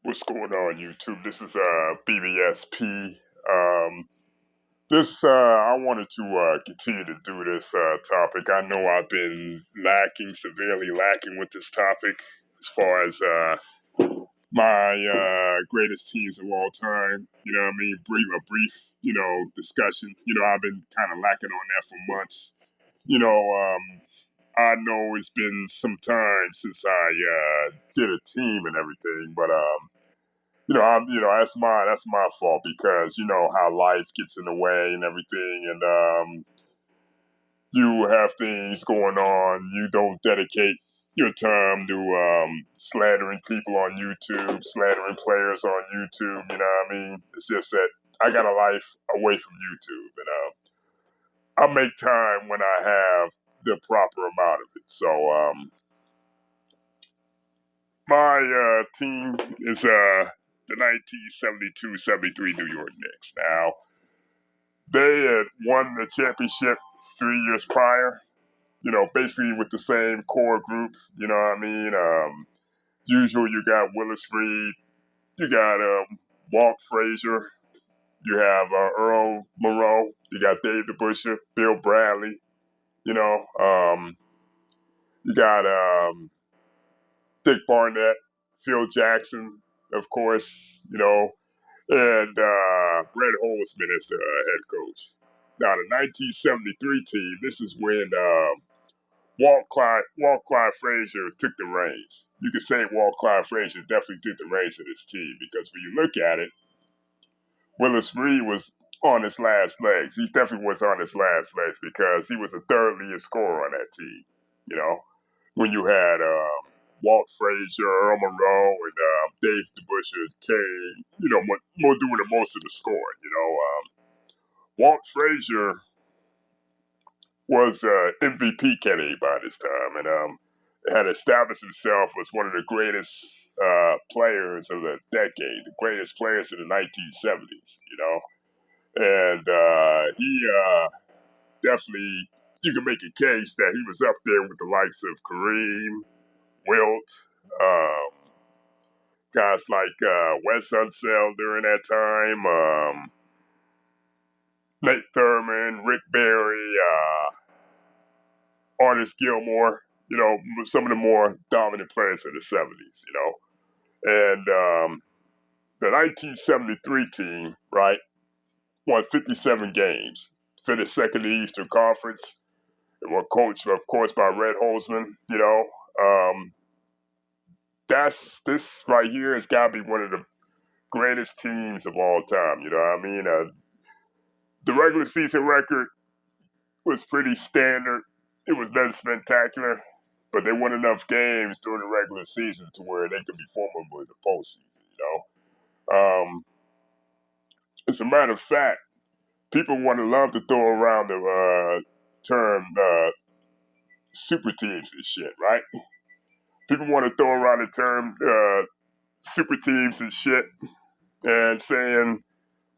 What's going on, YouTube? This is BBSP. I wanted to continue to do this topic. I know I've been severely lacking with this topic as far as my greatest teams of all time. You know what I mean? A brief, discussion. I've been kind of lacking on that for months. I know it's been some time since I did a team and everything, but that's my fault because you know how life gets in the way and everything, and you have things going on. You don't dedicate your time to slandering people on YouTube, slandering players on YouTube. You know what I mean? It's just that I got a life away from YouTube, and I make time when I have the proper amount of it. So my team is the 1972-73 New York Knicks. Now, they had won the championship 3 years prior, basically with the same core group, you know what I mean? Usual, you got Willis Reed, you got Walt Frazier, you have Earl, you got Dave DeBusschere, Bill Bradley, you got Dick Barnett, Phil Jackson, of course, and Red Holzman as the head coach. Now, the 1973 team, this is when Walt Clyde Frazier took the reins. You could say Walt Clyde Frazier definitely took the reins of this team because when you look at it, Willis Reed was on his last legs. He definitely was on his last legs because he was a third leading scorer on that team. When you had Walt Frazier, Earl, and Dave DeBusschere came, more doing most of the scoring. Walt Frazier was MVP candidate by this time, and had established himself as one of the greatest players of the decade, the greatest players in the 1970s. And he definitely, you can make a case that he was up there with the likes of Kareem, Wilt, guys like Wes Unseld during that time, Nate Thurman, Rick Barry, Artis Gilmore, some of the more dominant players in the 70s, And the 1973 team, right, won 57 games, finished second in the Eastern Conference. They were coached, of course, by Red Holzman, this right here has got to be one of the greatest teams of all time, you know what I mean? The regular season record was pretty standard. It was nothing spectacular, but they won enough games during the regular season to where they could be formidable in the postseason, As a matter of fact, people love to throw around the term super teams and shit, right? People want to throw around the term super teams and shit and saying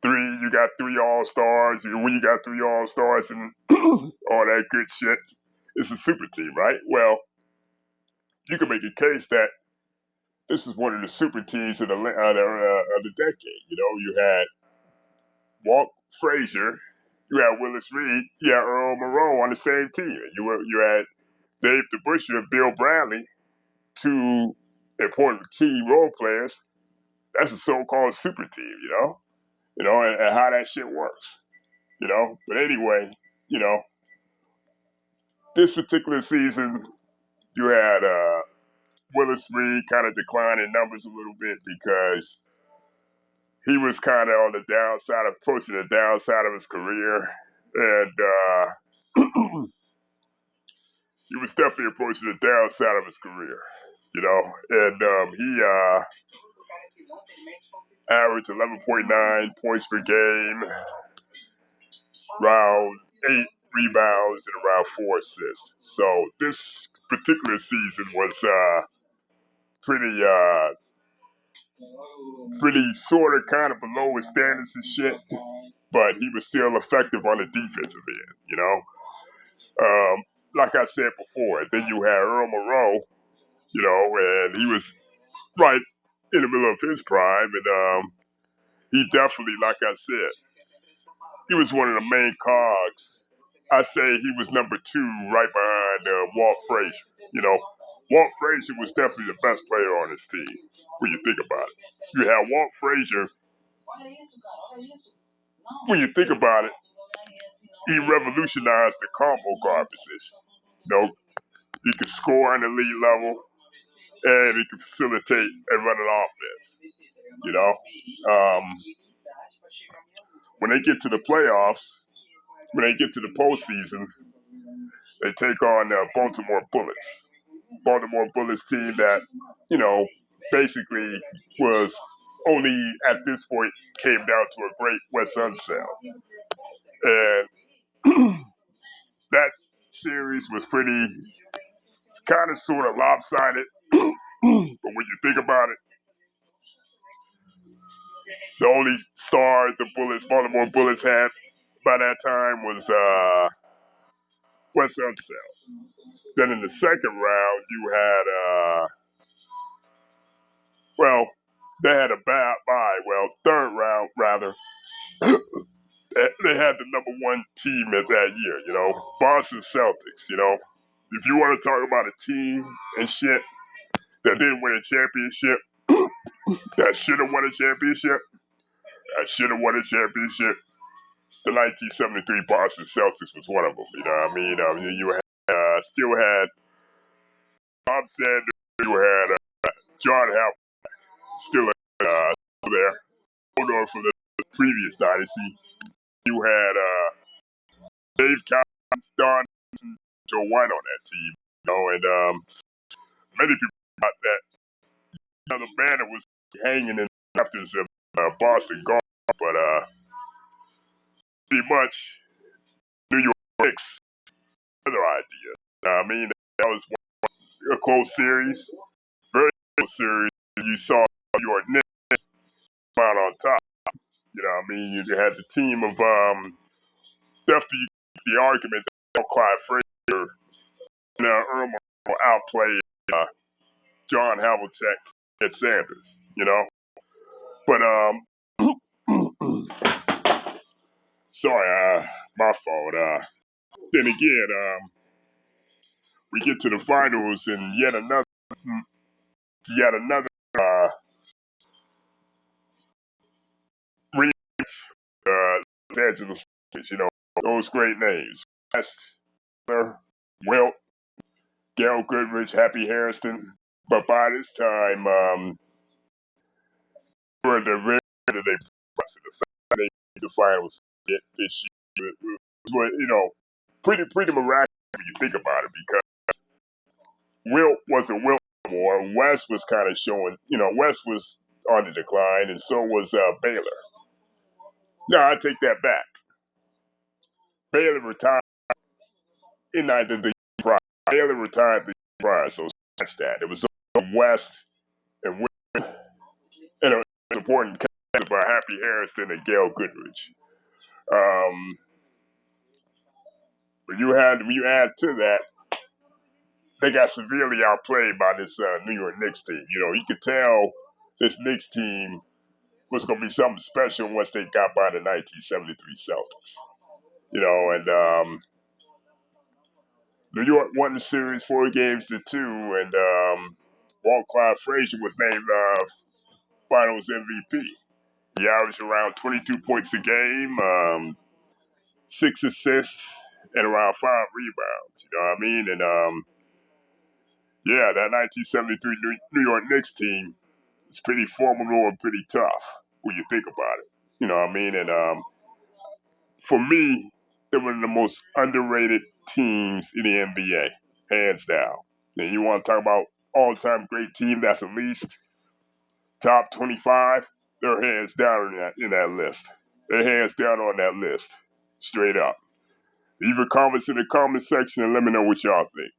you got three all-stars, when you got three all-stars and all that good shit, it's a super team, right? Well, you can make a case that this is one of the super teams of the decade. You had Walt Frazier, you had Willis Reed, you had Earl Monroe on the same team. You had Dave DeBusschere and Bill Bradley, two important key role players. That's a so-called super team, and how that shit works, But anyway, this particular season, you had Willis Reed kind of decline in numbers a little bit because he was kind of on the downside, approaching the downside of his career, and he was definitely approaching the downside of his career, and he averaged 11.9 points per game, around 8 rebounds, and around 4 assists. So this particular season was pretty sort of kind of below his standards and shit, but he was still effective on the defensive end, Like I said before, then you had Earl Monroe, and he was right in the middle of his prime, and he definitely, like I said, he was one of the main cogs. I say he was number two, right behind Walt Frazier. You know, Walt Frazier was definitely the best player on his team. When you think about it, you have Walt Frazier. When you think about it, he revolutionized the combo guard position. You know, he could score on the elite level, and he could facilitate and run an offense. You know, when they get to the playoffs, when they get to the postseason, they take on the Baltimore Bullets. Baltimore Bullets team that, you know, basically was only at this point came down to a great West End sale. And that series was pretty kind of sort of lopsided. But when you think about it, the only star the Baltimore Bullets had by that time was Wes Unseld. Then in the second round, you had, well, they had a bad bye. Well, third round, rather, they had the number one team at that year, you know, Boston Celtics, you know. If you want to talk about a team and shit that didn't win a championship, that should have won a championship, the 1973 Boston Celtics was one of them, you know what I mean? You had, still had Bob Sanders, you had John Howard still there. Hold on from the previous dynasty. You had Dave Cowens, Don Johnson, Joe White on that team, you know, and many people thought that, you know, the banner was hanging in the rafters of Boston Garden, but pretty much New York Knicks, another idea. I mean, that was a close series, very close series. You saw New York Knicks come out on top. You know what I mean? You had the team of, definitely the argument that Clyde Frazier and Earl outplayed John Havlicek and Sanders, you know? But, sorry, my fault. Then again, we get to the finals and yet another rematch. Los Angeles, you know, those great names. West, Walt, Gail Goodrich, Happy Harrison. But by this time, for the rare that they the fact they made the finals this year was, you know, pretty miraculous when you think about it, because Wilt wasn't Wilt anymore. West was kind of showing, you know, West was on the decline, and so was Baylor. No, I take that back. Baylor retired in neither the year prior. Baylor retired the year prior, so scratch that. It was West and Wilt, and it was important by Happy Harrison and Gail Goodrich. When you add to that, they got severely outplayed by this New York Knicks team. You know, you could tell this Knicks team was going to be something special once they got by the 1973 Celtics. You know, and New York won the series 4-2, and Walt Clyde Frazier was named Finals MVP. He averaged around 22 points a game, 6 assists, and around 5 rebounds. You know what I mean? And yeah, that 1973 New York Knicks team is pretty formidable and pretty tough when you think about it. You know what I mean? And for me, they're one of the most underrated teams in the NBA, hands down. And you want to talk about all-time great team that's at least top 25, they're hands down in that list. They're hands down on that list, straight up. Leave your comments in the comment section and let me know what y'all think.